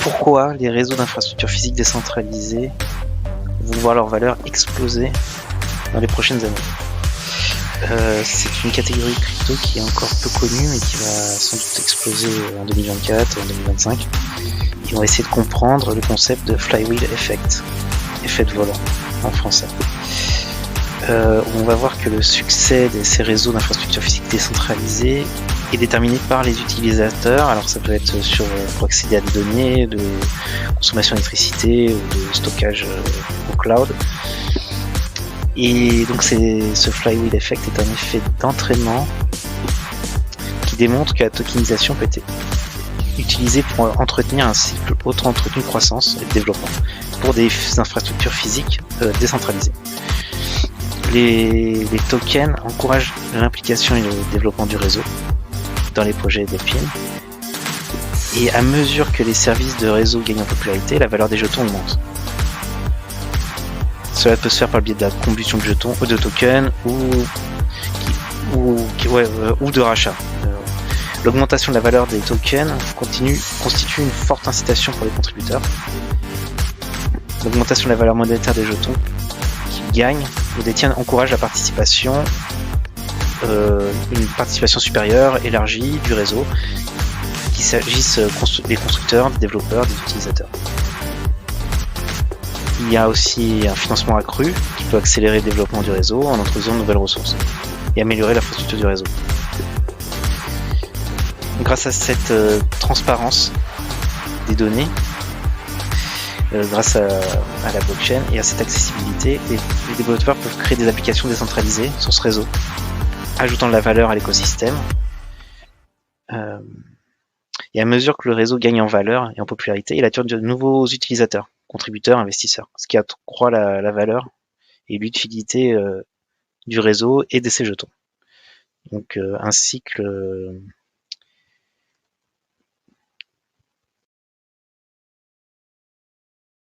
pourquoi les réseaux d'infrastructures physiques décentralisés vont voir leur valeur exploser dans les prochaines années. C'est une catégorie de crypto qui est encore peu connue mais qui va sans doute exploser en 2024 et en 2025. Ils vont essayer de comprendre le concept de flywheel effect, effet de volant en français. On va voir que le succès de ces réseaux d'infrastructures physiques décentralisées est déterminé par les utilisateurs. Alors ça peut être pour accéder à des données, de consommation d'électricité ou de stockage au cloud. Et donc ce flywheel effect est un effet d'entraînement qui démontre que la tokenisation peut être utilisée pour entretenir un cycle auto-entretenu de croissance et de développement pour des infrastructures physiques décentralisées. Les tokens encouragent l'implication et le développement du réseau dans les projets Delphine. Et à mesure que les services de réseau gagnent en popularité, la valeur des jetons augmente. Cela peut se faire par le biais de la combustion de jetons, de tokens ou de rachat. L'augmentation de la valeur des tokens constitue une forte incitation pour les contributeurs. L'augmentation de la valeur monétaire des jetons qui gagnent ou détiennent encourage la participation, une participation supérieure, élargie du réseau, qu'il s'agisse des constructeurs, des développeurs, des utilisateurs. Il y a aussi un financement accru qui peut accélérer le développement du réseau en introduisant de nouvelles ressources et améliorer l'infrastructure du réseau. Grâce à cette transparence des données, grâce à la blockchain et à cette accessibilité, les développeurs peuvent créer des applications décentralisées sur ce réseau, ajoutant de la valeur à l'écosystème. Et à mesure que le réseau gagne en valeur et en popularité, il attire de nouveaux utilisateurs, contributeurs, investisseurs, ce qui accroît la valeur et l'utilité du réseau et de ses jetons. Donc un cycle